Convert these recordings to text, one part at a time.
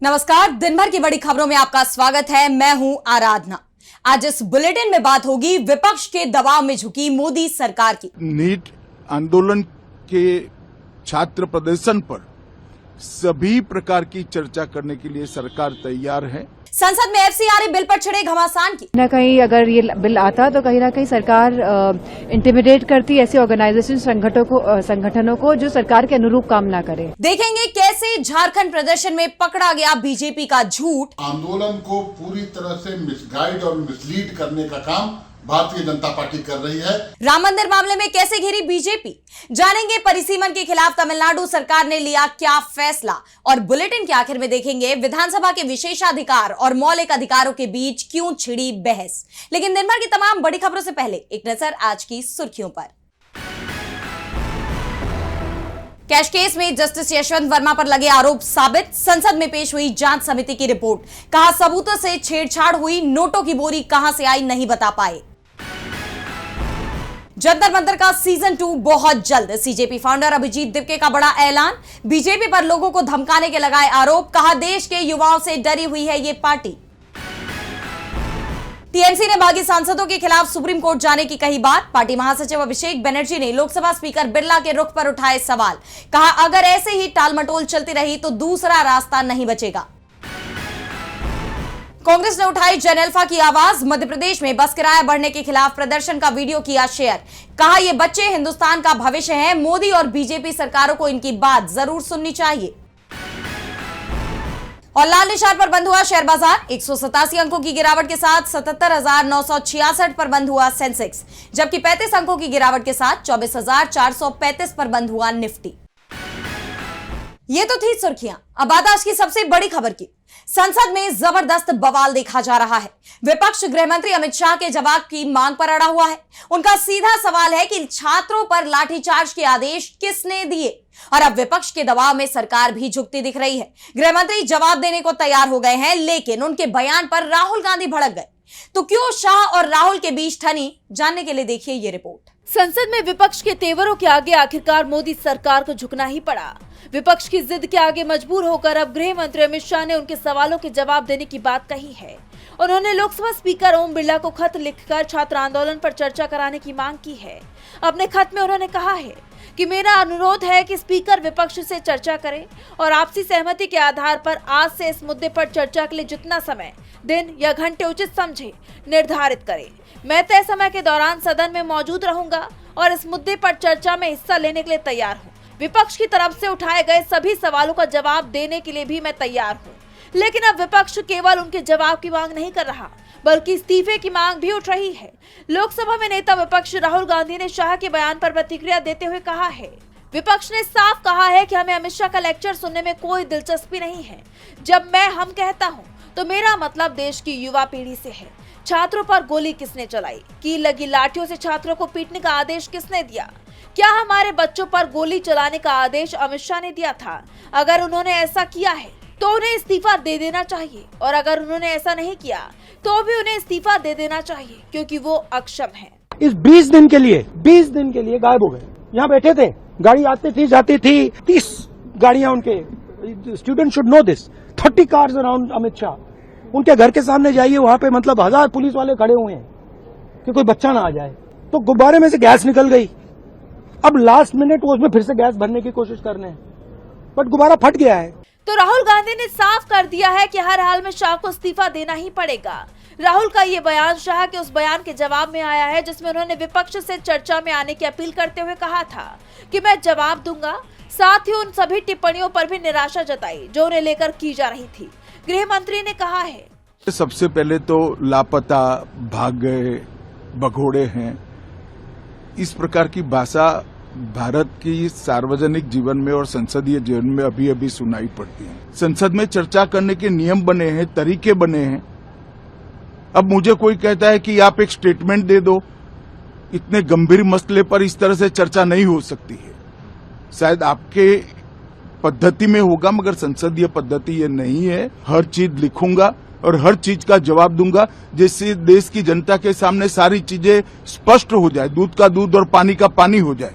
नमस्कार, दिन भर की बड़ी खबरों में आपका स्वागत है। मैं हूं आराधना। आज इस बुलेटिन में बात होगी विपक्ष के दबाव में झुकी मोदी सरकार की। नीट आंदोलन के छात्र प्रदर्शन पर सभी प्रकार की चर्चा करने के लिए सरकार तैयार है। संसद में एफसीआरए बिल पर छिड़े घमासान की। न कहीं अगर ये बिल आता तो कहीं ना कहीं सरकार इंटिमिडेट करती ऐसे ऑर्गेनाइजेशन संगठनों को जो सरकार के अनुरूप काम ना करे। देखेंगे कैसे झारखंड प्रदर्शन में पकड़ा गया बीजेपी का झूठ। आंदोलन को पूरी तरह से मिसगाइड और मिसलीड करने का काम भारतीय जनता पार्टी कर रही है। राम मंदिर मामले में कैसे घिरी बीजेपी, जानेंगे परिसीमन के खिलाफ तमिलनाडु सरकार ने लिया क्या फैसला। और बुलेटिन के आखिर में देखेंगे विधानसभा के विशेषाधिकार और मौलिक अधिकारों के बीच क्यों छिड़ी बहस। लेकिन दिन भर की तमाम बड़ी खबरों से पहले एक नजर आज की सुर्खियों पर। कैश केस में जस्टिस यशवंत वर्मा पर लगे आरोप साबित, संसद में पेश हुई जांच समिति की रिपोर्ट। कहा सबूतों से छेड़छाड़ हुई, नोटों की बोरी कहां से आई नहीं बता पाए। जंतर मंतर का सीजन 2 बहुत जल्द। सीजेपी फाउंडर अभिजीत दिपके का बड़ा ऐलान, बीजेपी पर लोगों को धमकाने के लगाए आरोप। कहा देश के युवाओं से डरी हुई है ये पार्टी। टीएमसी ने बागी सांसदों के खिलाफ सुप्रीम कोर्ट जाने की कही बात। पार्टी महासचिव अभिषेक बनर्जी ने लोकसभा स्पीकर बिरला के रुख पर उठाए सवाल। कहा अगर ऐसे ही टालमटोल चलती रही तो दूसरा रास्ता नहीं बचेगा। कांग्रेस ने उठाई जन अल्फा की आवाज। मध्य प्रदेश में बस किराया बढ़ने के खिलाफ प्रदर्शन का वीडियो किया शेयर। कहा ये बच्चे हिंदुस्तान का भविष्य हैं, मोदी और बीजेपी सरकारों को इनकी बात जरूर सुननी चाहिए। और लाल निशान पर बंद हुआ शेयर बाजार। 187 अंकों की गिरावट के साथ 77,966 पर बंद हुआ सेंसेक्स, जबकि 35 अंकों की गिरावट के साथ 24,435 पर बंद हुआ निफ्टी। ये तो थी सुर्खियां। अब बात आज की सबसे बड़ी खबर की। संसद में जबरदस्त बवाल देखा जा रहा है। विपक्ष गृह मंत्री अमित शाह के जवाब की मांग पर अड़ा हुआ है। उनका सीधा सवाल है कि छात्रों पर लाठीचार्ज के आदेश किसने दिए। और अब विपक्ष के दबाव में सरकार भी झुकती दिख रही है। गृह मंत्री जवाब देने को तैयार हो गए हैं, लेकिन उनके बयान पर राहुल गांधी भड़क गए। तो क्यों शाह और राहुल के बीच ठनी, जानने के लिए देखिए ये रिपोर्ट। संसद में विपक्ष के तेवरों के आगे आखिरकार मोदी सरकार को झुकना ही पड़ा। विपक्ष की जिद के आगे मजबूर होकर अब गृह मंत्री अमित शाह ने उनके सवालों के जवाब देने की बात कही है। उन्होंने लोकसभा स्पीकर ओम बिरला को खत लिखकर छात्र आंदोलन पर चर्चा कराने की मांग की है। अपने खत में उन्होंने कहा है कि मेरा अनुरोध है कि स्पीकर विपक्ष से चर्चा करें और आपसी सहमति के आधार पर आज से इस मुद्दे पर चर्चा के लिए जितना समय, दिन या घंटे उचित समझे निर्धारित करें। मैं तय समय के दौरान सदन में मौजूद रहूंगा और इस मुद्दे पर चर्चा में हिस्सा लेने के लिए तैयार हूँ। विपक्ष की तरफ से उठाए गए सभी सवालों का जवाब देने के लिए भी मैं तैयार हूँ। लेकिन अब विपक्ष केवल उनके जवाब की मांग नहीं कर रहा, बल्कि इस्तीफे की मांग भी उठ रही है। लोकसभा में नेता विपक्ष राहुल गांधी ने शाह के बयान पर प्रतिक्रिया देते हुए कहा है, विपक्ष ने साफ कहा है कि हमें अमित शाह का लेक्चर सुनने में कोई दिलचस्पी नहीं है। जब मैं हम कहता हूँ तो मेरा मतलब देश की युवा पीढ़ी से है। छात्रों पर गोली किसने चलाई, कील लगी लाठियों से छात्रों को पीटने का आदेश किसने दिया? क्या हमारे बच्चों पर गोली चलाने का आदेश अमित शाह ने दिया था? अगर उन्होंने ऐसा किया है तो उन्हें इस्तीफा दे देना चाहिए, और अगर उन्होंने ऐसा नहीं किया तो भी उन्हें इस्तीफा दे देना चाहिए, क्योंकि वो अक्षम है। इस 20 दिन के लिए गायब हो गए। यहाँ बैठे थे, गाड़ी आती थी जाती थी, 30 गाड़ियां उनके। Student should know this. 30 cars around Amit Shah. उनके घर के सामने जाइए, वहां पे मतलब 1000 पुलिस वाले खड़े हुए हैं कि कोई बच्चा ना आ जाए। तो गुब्बारे में से गैस निकल गई। अब लास्ट मिनट वो उसमें फिर से गैस भरने की कोशिश कर रहे हैं, बट गुब्बारा फट गया है। तो राहुल गांधी ने साफ कर दिया है कि हर हाल में शाह को इस्तीफा देना ही पड़ेगा। राहुल का ये बयान शाह के उस बयान के जवाब में आया है जिसमें उन्होंने विपक्ष से चर्चा में आने की अपील करते हुए कहा था कि मैं जवाब दूंगा। साथ ही उन सभी टिप्पणियों पर भी निराशा जताई जो उन्हें लेकर की जा रही थी। गृह मंत्री ने कहा है, सबसे पहले तो लापता, भाग गए, भगोड़े हैं, इस प्रकार की भाषा भारत की सार्वजनिक जीवन में और संसदीय जीवन में अभी अभी सुनाई पड़ती है। संसद में चर्चा करने के नियम बने हैं, तरीके बने हैं। अब मुझे कोई कहता है कि आप एक स्टेटमेंट दे दो, इतने गंभीर मसले पर इस तरह से चर्चा नहीं हो सकती है। शायद आपके पद्धति में होगा, मगर संसदीय पद्धति ये नहीं है। हर चीज लिखूंगा और हर चीज का जवाब दूंगा, जिससे देश की जनता के सामने सारी चीजें स्पष्ट हो जाए, दूध का दूध और पानी का पानी हो जाए।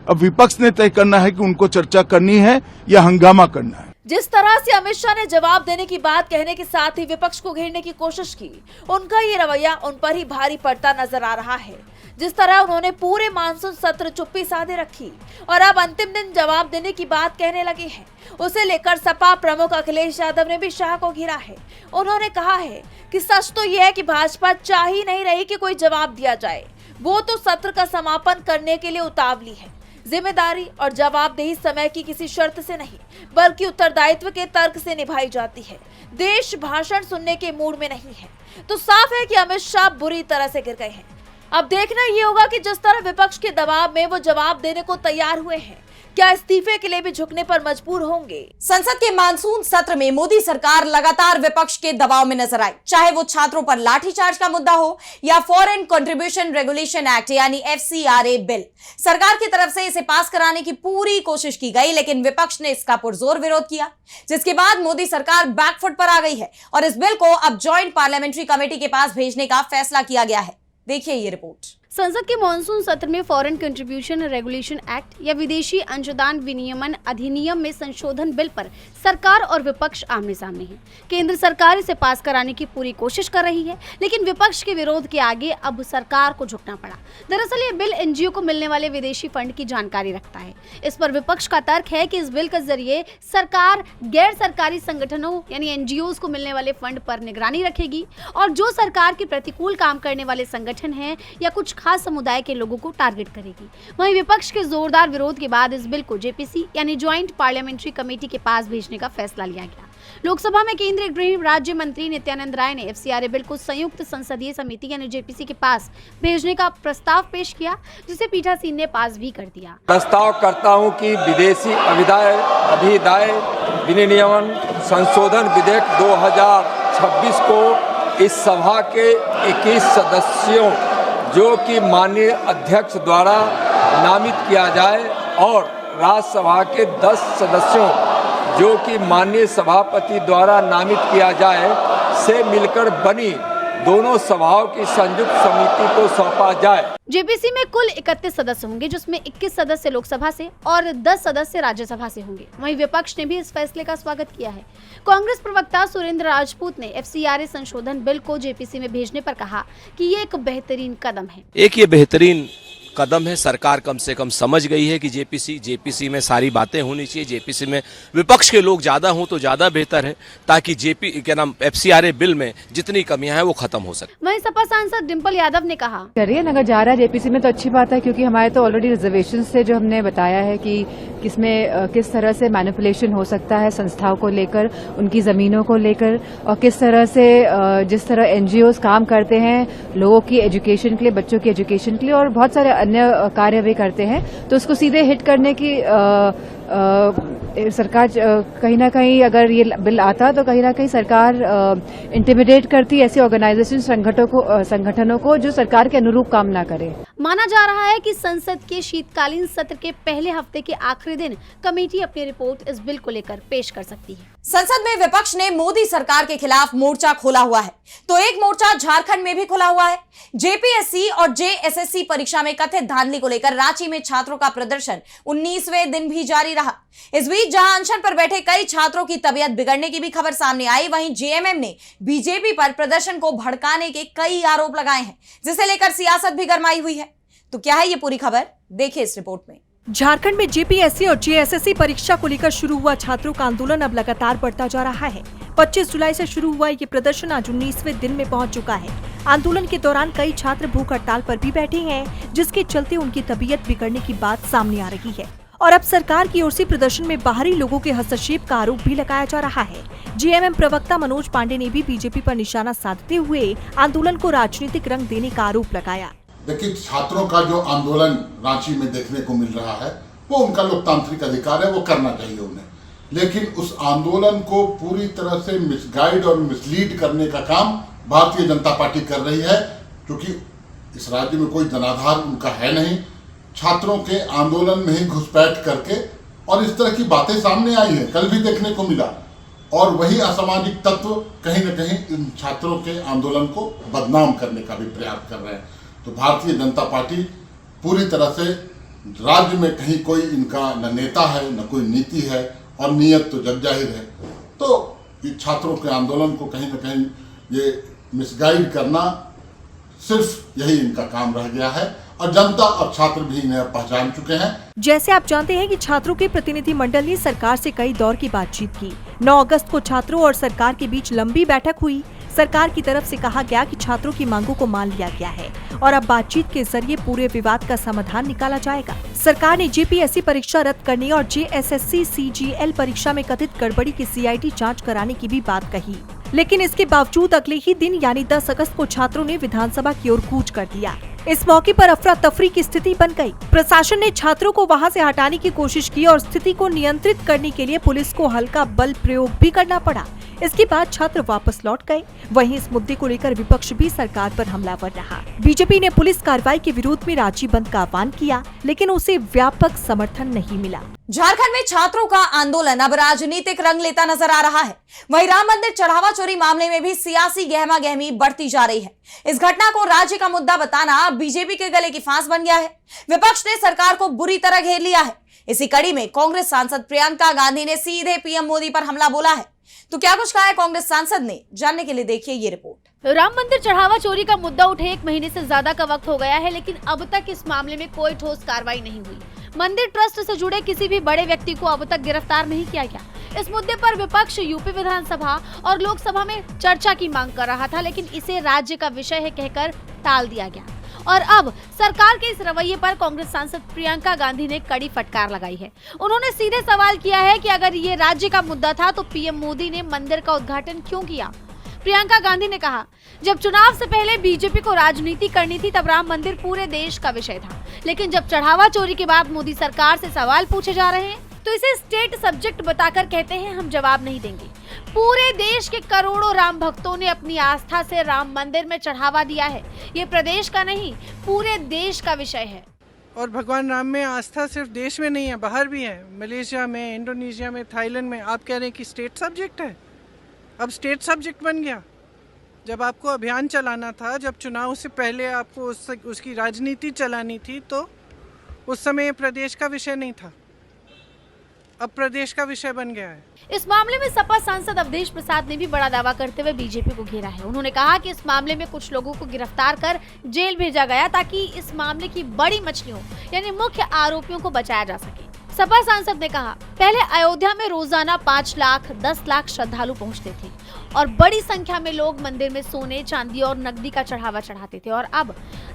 अब विपक्ष ने तय करना है कि उनको चर्चा करनी है या हंगामा करना है। जिस तरह से अमित शाह ने जवाब देने की बात कहने के साथ ही विपक्ष को घेरने की कोशिश की, उनका ये रवैया उन पर ही भारी पड़ता नजर आ रहा है। जिस तरह उन्होंने पूरे मानसून सत्र चुप्पी साधे रखी और अब अंतिम दिन जवाब देने की बात कहने लगे हैं, उसे लेकर सपा प्रमुख अखिलेश यादव ने भी शाह को घेरा है। उन्होंने कहा है कि सच तो यह है कि भाजपा चाह ही नहीं रही कि कोई जवाब दिया जाए, वो तो सत्र का समापन करने के लिए उतावली है। जिम्मेदारी और जवाबदेही समय की किसी शर्त से नहीं बल्कि उत्तरदायित्व के तर्क से निभाई जाती है। देश भाषण सुनने के मूड में नहीं है, तो साफ है कि अमित शाह बुरी तरह से गिर गए हैं। अब देखना ये होगा कि जिस तरह विपक्ष के दबाव में वो जवाब देने को तैयार हुए हैं, क्या इस्तीफे के लिए भी झुकने पर मजबूर होंगे। संसद के मानसून सत्र में मोदी सरकार लगातार विपक्ष के दबाव में नजर आई, चाहे वो छात्रों पर लाठीचार्ज का मुद्दा हो या फॉरेन कंट्रीब्यूशन रेगुलेशन एक्ट यानी FCRA बिल। सरकार की तरफ से इसे पास कराने की पूरी कोशिश की गई, लेकिन विपक्ष ने इसका पुरजोर विरोध किया, जिसके बाद मोदी सरकार बैकफुट पर आ गई है और इस बिल को अब ज्वाइंट पार्लियामेंट्री कमेटी के पास भेजने का फैसला किया गया है। देखिए ये रिपोर्ट। संसद के मॉनसून सत्र में फॉरेन कंट्रीब्यूशन रेगुलेशन एक्ट या विदेशी अंशदान विनियमन अधिनियम में संशोधन बिल पर सरकार और विपक्ष आमने सामने है। केंद्र सरकार इसे पास कराने की पूरी कोशिश कर रही है, लेकिन विपक्ष के विरोध के आगे अब सरकार को झुकना पड़ा। दरअसल ये बिल NGO को मिलने वाले विदेशी फंड की जानकारी रखता है। इस पर विपक्ष का तर्क है कि इस बिल के जरिए सरकार गैर सरकारी संगठनों यानी NGOs को मिलने वाले फंड पर निगरानी रखेगी और जो सरकार के प्रतिकूल काम करने वाले संगठन हैं या कुछ खास समुदाय के लोगों को टारगेट करेगी। वहीं विपक्ष के जोरदार विरोध के बाद इस बिल को JPC यानी ज्वाइंट पार्लियामेंट्री कमेटी के पास भेजने का फैसला लिया गया। लोकसभा में केंद्रीय गृह राज्य मंत्री नित्यानंद राय ने FCRA बिल को संयुक्त संसदीय समिति यानी JPC के पास भेजने का प्रस्ताव पेश किया, जिसे पीठासीन ने पास भी कर दिया। प्रस्ताव करता हूं कि विदेशी अभिदाय विनियमन संशोधन विधेयक 2026 को इस सभा के 21 सदस्यों जो कि माननीय अध्यक्ष द्वारा नामित किया जाए और राज्यसभा के 10 सदस्यों जो कि माननीय सभापति द्वारा नामित किया जाए से मिलकर बनी दोनों सभाओं की संयुक्त समिति को सौंपा जाए। JPC में कुल 31 सदस्य होंगे, जिसमें 21 सदस्य लोकसभा से और 10 सदस्य राज्यसभा से होंगे। वहीं विपक्ष ने भी इस फैसले का स्वागत किया है। कांग्रेस प्रवक्ता सुरेंद्र राजपूत ने FCRA संशोधन बिल को JPC में भेजने पर कहा कि ये एक बेहतरीन कदम है। ये बेहतरीन कदम है। सरकार कम से कम समझ गई है कि JPC में सारी बातें होनी चाहिए। JPC में विपक्ष के लोग ज्यादा हों तो ज्यादा बेहतर है, ताकि FCRA बिल में जितनी कमियां हैं वो खत्म हो सके। वहीं सपा सांसद डिंपल यादव ने कहा, करिए अगर जा रहा है JPC में तो अच्छी बात है, क्योंकि हमारे तो ऑलरेडी रिजर्वेशन से जो हमने बताया है कि किसमें किस तरह से मैनिपुलेशन हो सकता है संस्थाओं को लेकर, उनकी जमीनों को लेकर, और किस तरह से जिस तरह NGOs काम करते हैं लोगों की एजुकेशन के लिए, बच्चों की एजुकेशन के लिए और बहुत सारे अन्य कार्य भी करते हैं, तो उसको सीधे हिट करने की सरकार कहीं ना कहीं अगर ये बिल आता तो कहीं ना कहीं सरकार इंटिमिडेट करती ऐसे ऑर्गेनाइजेशन संगठनों को जो सरकार के अनुरूप काम ना करे। माना जा रहा है कि संसद के शीतकालीन सत्र के पहले हफ्ते के आखिरी दिन कमेटी अपनी रिपोर्ट इस बिल को लेकर पेश कर सकती है। संसद में विपक्ष ने मोदी सरकार के खिलाफ मोर्चा खोला हुआ है, तो एक मोर्चा झारखंड में भी खुला हुआ है। JPSC और JSSC परीक्षा में कथित धांधली को लेकर रांची में छात्रों का प्रदर्शन 19वें दिन भी जारी रहा। इस बीच जहां अनशन पर बैठे कई छात्रों की तबीयत बिगड़ने की भी खबर सामने आई, वहीं JMM ने BJP पर प्रदर्शन को भड़काने के कई आरोप लगाए हैं, जिसे लेकर सियासत भी गरमाई हुई है। तो क्या है ये पूरी खबर, देखिए इस रिपोर्ट में। झारखंड में JPSC और JSSC परीक्षा को लेकर शुरू हुआ छात्रों का आंदोलन अब लगातार बढ़ता जा रहा है। 25 जुलाई से शुरू हुआ ये प्रदर्शन आज 19वें दिन में पहुंच चुका है। आंदोलन के दौरान कई छात्र भूख हड़ताल पर भी बैठे हैं, जिसके चलते उनकी तबीयत बिगड़ने की बात सामने आ रही है और अब सरकार की ओर से प्रदर्शन में बाहरी लोगों के हस्तक्षेप का आरोप भी लगाया जा रहा है। JMM प्रवक्ता मनोज पांडे ने भी BJP पर निशाना साधते हुए आंदोलन को राजनीतिक रंग देने का आरोप लगाया। देखिए, छात्रों का जो आंदोलन रांची में देखने को मिल रहा है वो उनका लोकतांत्रिक अधिकार है, वो करना चाहिए उन्हें, लेकिन उस आंदोलन को पूरी तरह से मिसगाइड और मिसलीड करने का काम भारतीय जनता पार्टी कर रही है, क्योंकि इस राज्य में कोई जनाधार उनका है नहीं। छात्रों के आंदोलन में ही घुसपैठ करके और इस तरह की बातें सामने आई हैं, कल भी देखने को मिला, और वही असामाजिक तत्व कहीं न कहीं इन छात्रों के आंदोलन को बदनाम करने का भी प्रयास कर रहे हैं। तो भारतीय जनता पार्टी पूरी तरह से राज्य में कहीं कोई इनका न नेता है न कोई नीति है, और नीयत तो जग जाहिर है। तो ये छात्रों के आंदोलन को कहीं न कहीं ये मिसगाइड करना सिर्फ यही इनका काम रह गया है और जनता और छात्र भी इन्हें पहचान चुके हैं। जैसे आप जानते हैं कि छात्रों के प्रतिनिधि मंडल ने सरकार से कई दौर की बातचीत की। 9 अगस्त को छात्रों और सरकार के बीच लंबी बैठक हुई। सरकार की तरफ से कहा गया कि छात्रों की मांगों को मान लिया गया है और अब बातचीत के जरिए पूरे विवाद का समाधान निकाला जाएगा। सरकार ने जेपीएससी परीक्षा रद्द करने और जेएसएससी सीजीएल परीक्षा में कथित गड़बड़ी की सीआईडी जांच कराने की भी बात कही, लेकिन इसके बावजूद अगले ही दिन यानी 10 अगस्त को छात्रों ने विधानसभा की ओर कूच कर दिया। इस मौके पर अफरा तफरी की स्थिति बन गई। प्रशासन ने छात्रों को वहां से हटाने की कोशिश की और स्थिति को नियंत्रित करने के लिए पुलिस को हल्का बल प्रयोग भी करना पड़ा। इसके बाद छात्र वापस लौट गए। वहीं इस मुद्दे को लेकर विपक्ष भी सरकार पर हमलावर रहा। बीजेपी ने पुलिस कार्रवाई के विरोध में राज्य बंद का आह्वान किया, लेकिन उसे व्यापक समर्थन नहीं मिला। झारखंड में छात्रों का आंदोलन अब राजनीतिक रंग लेता नजर आ रहा है। वहीं राम मंदिर चढ़ावा चोरी मामले में भी सियासी गहमा गहमी बढ़ती जा रही है। इस घटना को राज्य का मुद्दा बताना बीजेपी के गले की फांस बन गया है। विपक्ष ने सरकार को बुरी तरह घेर लिया है। इसी कड़ी में कांग्रेस सांसद प्रियंका गांधी ने सीधे पीएम मोदी पर हमला बोला है। तो क्या कुछ कहा है कांग्रेस सांसद ने, जानने के लिए देखिए ये रिपोर्ट। राम मंदिर चढ़ावा चोरी का मुद्दा उठे 1 महीने से ज्यादा का वक्त हो गया है, लेकिन अब तक इस मामले में कोई ठोस कार्रवाई नहीं हुई। मंदिर ट्रस्ट से जुड़े किसी भी बड़े व्यक्ति को अब तक गिरफ्तार नहीं किया गया। इस मुद्दे पर विपक्ष यूपी विधानसभा और लोकसभा में चर्चा की मांग कर रहा था, लेकिन इसे राज्य का विषय है कहकर टाल दिया गया। और अब सरकार के इस रवैये पर कांग्रेस सांसद प्रियंका गांधी ने कड़ी फटकार लगाई है। उन्होंने सीधे सवाल किया है कि अगर ये राज्य का मुद्दा था तो पीएम मोदी ने मंदिर का उद्घाटन क्यों किया। प्रियंका गांधी ने कहा, जब चुनाव से पहले बीजेपी को राजनीति करनी थी तब राम मंदिर पूरे देश का विषय था, लेकिन जब चढ़ावा चोरी के बाद मोदी सरकार से सवाल पूछे जा रहे हैं तो इसे स्टेट सब्जेक्ट बताकर कहते हैं हम जवाब नहीं देंगे। पूरे देश के करोड़ों राम भक्तों ने अपनी आस्था से राम मंदिर में चढ़ावा दिया है। ये प्रदेश का नहीं, पूरे देश का विषय है। और भगवान राम में आस्था सिर्फ देश में नहीं है, बाहर भी है। मलेशिया में, इंडोनेशिया में, थाईलैंड में। आप कह रहे हैं कि स्टेट सब्जेक्ट है, अब स्टेट सब्जेक्ट बन गया। जब आपको अभियान चलाना था, जब चुनाव से पहले आपको उसकी राजनीति चलानी थी, तो उस समय प्रदेश का विषय नहीं था, अब प्रदेश का विषय बन गया है। इस मामले में सपा सांसद अवधेश प्रसाद ने भी बड़ा दावा करते हुए बीजेपी को घेरा है। उन्होंने कहा कि इस मामले में कुछ लोगों को गिरफ्तार कर जेल भेजा गया ताकि इस मामले की बड़ी मछलियों यानी मुख्य आरोपियों को बचाया जा सके। सपा सांसद ने कहा, पहले अयोध्या में रोजाना 5 लाख 10 लाख श्रद्धालु पहुंचते थे और बड़ी संख्या में लोग मंदिर में सोने, चांदी और नकदी का चढ़ावा चढ़ाते थे, और अब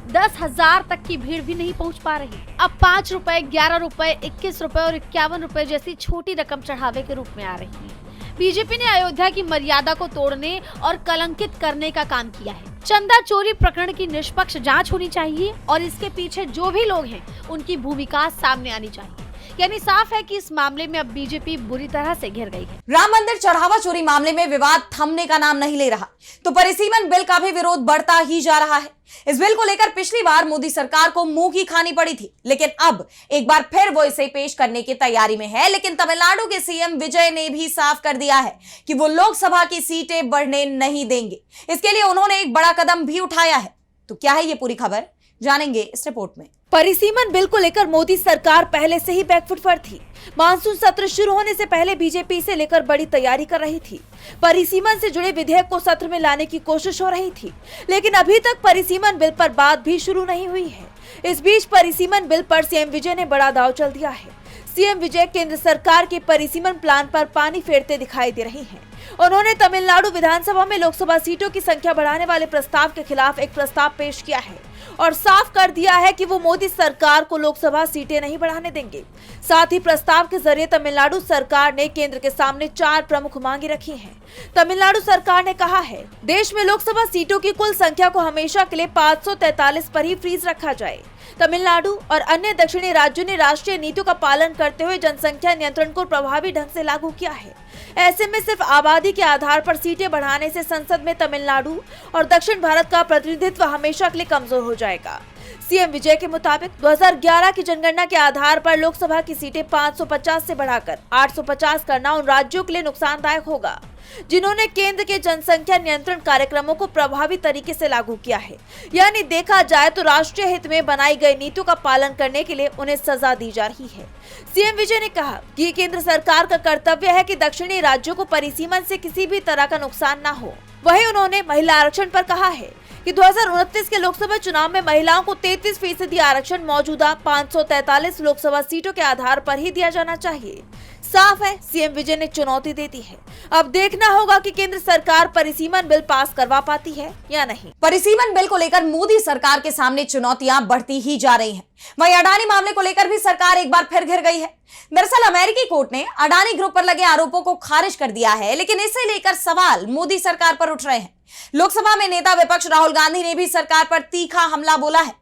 10,000 तक की भीड़ भी नहीं पहुंच पा रही। अब 5 रुपए, 11 रुपए, 21 रुपए और 51 रुपए जैसी छोटी रकम चढ़ावे के रूप में आ रही है। बीजेपी ने अयोध्या की मर्यादा को तोड़ने और कलंकित करने का काम किया है। चंदा चोरी प्रकरण की निष्पक्ष जांच होनी चाहिए और इसके पीछे जो भी लोग हैं उनकी भूमिका सामने आनी चाहिए। यानी साफ है कि इस मामले में अब बीजेपी बुरी तरह से घिर गई है। राम मंदिर चढ़ावा चोरी मामले में विवाद थमने का नाम नहीं ले रहा, तो परिसीमन बिल का भी विरोध बढ़ता ही जा रहा है। इस बिल को लेकर पिछली बार मोदी सरकार को मुंह की खानी पड़ी थी, लेकिन अब एक बार फिर वो इसे पेश करने की तैयारी में है। लेकिन तमिलनाडु के सीएम विजय ने भी साफ कर दिया है कि वो लोकसभा की सीटें बढ़ने नहीं देंगे। इसके लिए उन्होंने एक बड़ा कदम भी उठाया है। तो क्या है ये पूरी खबर, जानेंगे इस रिपोर्ट में। परिसीमन बिल को लेकर मोदी सरकार पहले से ही बैकफुट पर थी। मानसून सत्र शुरू होने से पहले बीजेपी इसे लेकर बड़ी तैयारी कर रही थी। परिसीमन से जुड़े विधेयक को सत्र में लाने की कोशिश हो रही थी, लेकिन अभी तक परिसीमन बिल पर बात भी शुरू नहीं हुई है। इस बीच परिसीमन बिल पर सीएम विजय ने बड़ा दांव चल दिया है। सीएम विजय केंद्र सरकार के परिसीमन प्लान पर पानी फेरते दिखाई दे रही हैं। उन्होंने तमिलनाडु विधानसभा में लोकसभा सीटों की संख्या बढ़ाने वाले प्रस्ताव के खिलाफ एक प्रस्ताव पेश किया है और साफ कर दिया है कि वो मोदी सरकार को लोकसभा सीटें नहीं बढ़ाने देंगे। साथ ही प्रस्ताव के जरिए तमिलनाडु सरकार ने केंद्र के सामने 4 प्रमुख मांगे रखी हैं। तमिलनाडु सरकार ने कहा है, देश में लोकसभा सीटों की कुल संख्या को हमेशा के लिए 543 पर ही फ्रीज रखा जाए। तमिलनाडु और अन्य दक्षिणी राज्यों ने राष्ट्रीय नीतियों का पालन करते हुए जनसंख्या नियंत्रण को प्रभावी ढंग से लागू किया है। ऐसे में सिर्फ आबादी के आधार पर सीटें बढ़ाने से संसद में तमिलनाडु और दक्षिण भारत का प्रतिनिधित्व हमेशा के लिए कमजोर हो जाएगा। सीएम विजय के मुताबिक 2011 की जनगणना के आधार पर लोकसभा की सीटें 550 से बढ़ाकर 850 करना उन राज्यों के लिए नुकसानदायक होगा जिन्होंने केंद्र के जनसंख्या नियंत्रण कार्यक्रमों को प्रभावी तरीके से लागू किया है। यानी देखा जाए तो राष्ट्रीय हित में बनाई गई नीतियों का पालन करने के लिए उन्हें सजा दी जा रही है। सीएम विजय ने कहा कि केंद्र सरकार का कर्तव्य है कि दक्षिणी राज्यों को परिसीमन से किसी भी तरह का नुकसान न हो। वहीं उन्होंने महिला आरक्षण पर कहा है कि 2029 के लोकसभा चुनाव में महिलाओं को 33% आरक्षण मौजूदा 543 लोकसभा सीटों के आधार पर ही दिया जाना चाहिए। साफ है सीएम विजय ने चुनौती दे दी है। अब देखना होगा कि केंद्र सरकार परिसीमन बिल पास करवा पाती है या नहीं। परिसीमन बिल को लेकर मोदी सरकार के सामने चुनौतियां बढ़ती ही जा रही हैं। वहीं अडानी मामले को लेकर भी सरकार एक बार फिर घिर गई है। दरअसल अमेरिकी कोर्ट ने अडानी ग्रुप पर लगे आरोपों को खारिज कर दिया है, लेकिन इसे लेकर सवाल मोदी सरकार पर उठ रहे हैं। लोकसभा में नेता विपक्ष राहुल गांधी ने भी सरकार पर तीखा हमला बोला है।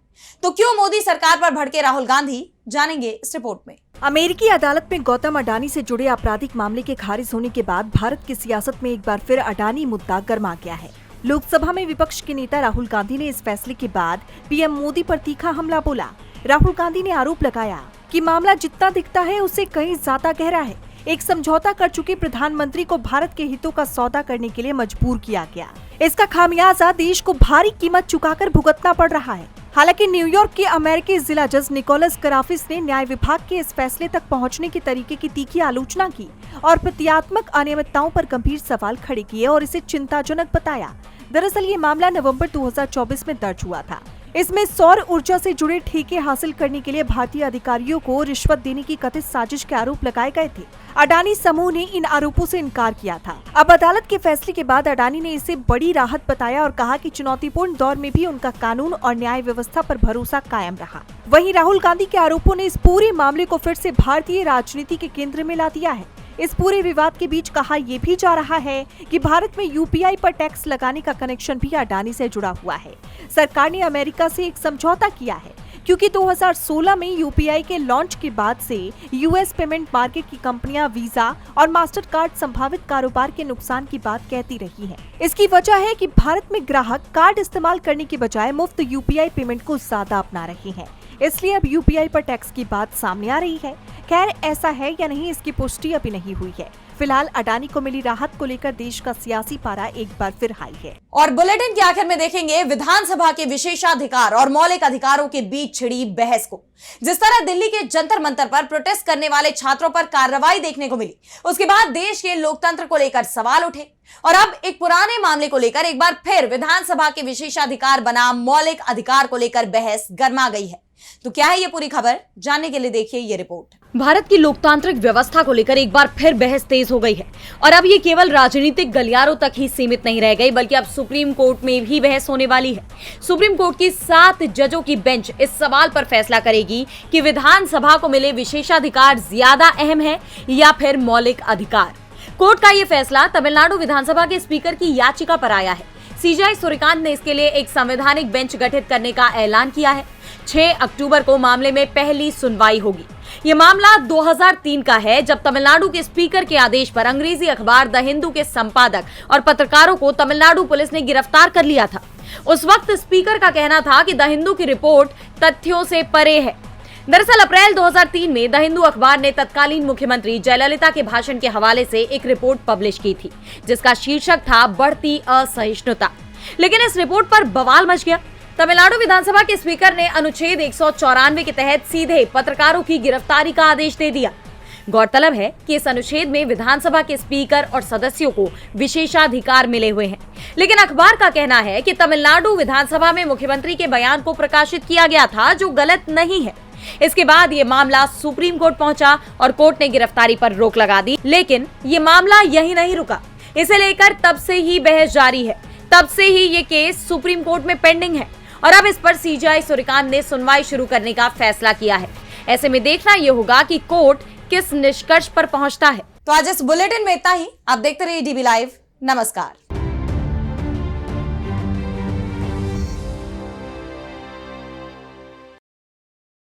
तो क्यों मोदी सरकार पर भड़के राहुल गांधी, जानेंगे इस रिपोर्ट में। अमेरिकी अदालत में गौतम अडानी से जुड़े आपराधिक मामले के खारिज होने के बाद भारत की सियासत में एक बार फिर अडानी मुद्दा गर्मा गया है। लोकसभा में विपक्ष के नेता राहुल गांधी ने इस फैसले के बाद पीएम मोदी पर तीखा हमला बोला। राहुल गांधी ने आरोप लगाया कि मामला जितना दिखता है उससे कहीं ज्यादा गहरा है। एक समझौता कर चुके प्रधानमंत्री को भारत के हितों का सौदा करने के लिए मजबूर किया गया। इसका खामियाजा देश को भारी कीमत चुकाकर भुगतना पड़ रहा है। हालांकि न्यूयॉर्क के अमेरिकी जिला जज निकोलस कराफिस ने न्याय विभाग के इस फैसले तक पहुंचने के तरीके की तीखी आलोचना की और प्रक्रियात्मक अनियमितताओं पर गंभीर सवाल खड़े किए और इसे चिंताजनक बताया। दरअसल ये मामला नवंबर 2024 में दर्ज हुआ था। इसमें सौर ऊर्जा से जुड़े ठेके हासिल करने के लिए भारतीय अधिकारियों को रिश्वत देने की कथित साजिश के आरोप लगाए गए थे। अडानी समूह ने इन आरोपों से इनकार किया था। अब अदालत के फैसले के बाद अडानी ने इसे बड़ी राहत बताया और कहा कि चुनौतीपूर्ण दौर में भी उनका कानून और न्याय व्यवस्था पर भरोसा कायम रहा। वहीं राहुल गांधी के आरोपों ने इस पूरे मामले को फिर से भारतीय राजनीति के केंद्र में ला दिया है। इस पूरे विवाद के बीच कहा यह भी जा रहा है कि भारत में यूपीआई पर टैक्स लगाने का कनेक्शन भी अडानी से जुड़ा हुआ है। सरकार ने अमेरिका से एक समझौता किया है क्योंकि 2016 में यूपीआई के लॉन्च के बाद से यूएस पेमेंट मार्केट की कंपनियां वीजा और मास्टर कार्ड संभावित कारोबार के नुकसान की बात कहती रही हैं। इसकी वजह है कि भारत में ग्राहक कार्ड इस्तेमाल करने के बजाय मुफ्त यूपीआई पेमेंट को ज्यादा अपना रहे हैं। इसलिए अब यूपीआई पर टैक्स की बात सामने आ रही है। खैर ऐसा है या नहीं इसकी पुष्टि अभी नहीं हुई है। फिलहाल अडानी को मिली राहत को लेकर देश का सियासी पारा एक बार फिर हाई है। और बुलेटिन के आखिर में देखेंगे विधानसभा के विशेषाधिकार और मौलिक अधिकारों के बीच छिड़ी बहस को। जिस तरह दिल्ली के जंतर मंतर पर प्रोटेस्ट करने वाले छात्रों पर कार्रवाई देखने को मिली, उसके बाद देश के लोकतंत्र को लेकर सवाल उठे और अब एक पुराने मामले को लेकर एक बार फिर विधानसभा के विशेषाधिकार बनाम मौलिक अधिकार को लेकर बहस गर्मा गई है। तो क्या है ये पूरी खबर, जानने के लिए देखिए ये रिपोर्ट। भारत की लोकतांत्रिक व्यवस्था को लेकर एक बार फिर बहस तेज हो गई है और अब ये केवल राजनीतिक गलियारों तक ही सीमित नहीं रह गई, बल्कि अब सुप्रीम कोर्ट में भी बहस होने वाली है। सुप्रीम कोर्ट की 7 जजों की बेंच इस सवाल पर फैसला करेगी कि विधानसभा को मिले विशेषाधिकार ज्यादा अहम है या फिर मौलिक अधिकार। कोर्ट का ये फैसला तमिलनाडु विधानसभा के स्पीकर की याचिका पर आया है। सीजेआई सूर्यकांत ने इसके लिए एक संवैधानिक बेंच गठित करने का ऐलान किया है। 6 अक्टूबर को मामले में पहली सुनवाई होगी। ये मामला 2003 का है, जब तमिलनाडु के स्पीकर के आदेश पर अंग्रेजी अखबार द हिंदू के संपादक और पत्रकारों को तमिलनाडु पुलिस ने गिरफ्तार कर लिया था। उस वक्त स्पीकर का कहना था कि द हिंदू की रिपोर्ट तथ्यों से परे है। दरअसल अप्रैल 2003 में द हिंदू अखबार ने तत्कालीन मुख्यमंत्री जयललिता के भाषण के हवाले से एक रिपोर्ट पब्लिश की थी, जिसका शीर्षक था बढ़ती असहिष्णुता। लेकिन इस रिपोर्ट पर बवाल मच गया। तमिलनाडु विधानसभा के स्पीकर ने अनुच्छेद 194 के तहत सीधे पत्रकारों की गिरफ्तारी का आदेश दे दिया। गौरतलब है कि इस अनुच्छेद में विधानसभा के स्पीकर और सदस्यों को विशेषाधिकार मिले हुए हैं, लेकिन अखबार का कहना है कि तमिलनाडु विधानसभा में मुख्यमंत्री के बयान को प्रकाशित किया गया था, जो गलत नहीं है। इसके बाद ये मामला सुप्रीम कोर्ट पहुंचा और कोर्ट ने गिरफ्तारी पर रोक लगा दी। लेकिन ये मामला यही नहीं रुका, इसे लेकर तब से ही बहस जारी है। तब से ही ये केस सुप्रीम कोर्ट में पेंडिंग है और अब इस पर सीजेआई सूर्यकांत ने सुनवाई शुरू करने का फैसला किया है। ऐसे में देखना ये होगा कि कोर्ट किस निष्कर्ष पर पहुंचता है। तो आज इस बुलेटिन में इतना ही। आप देखते रहिए डीबी लाइव। नमस्कार।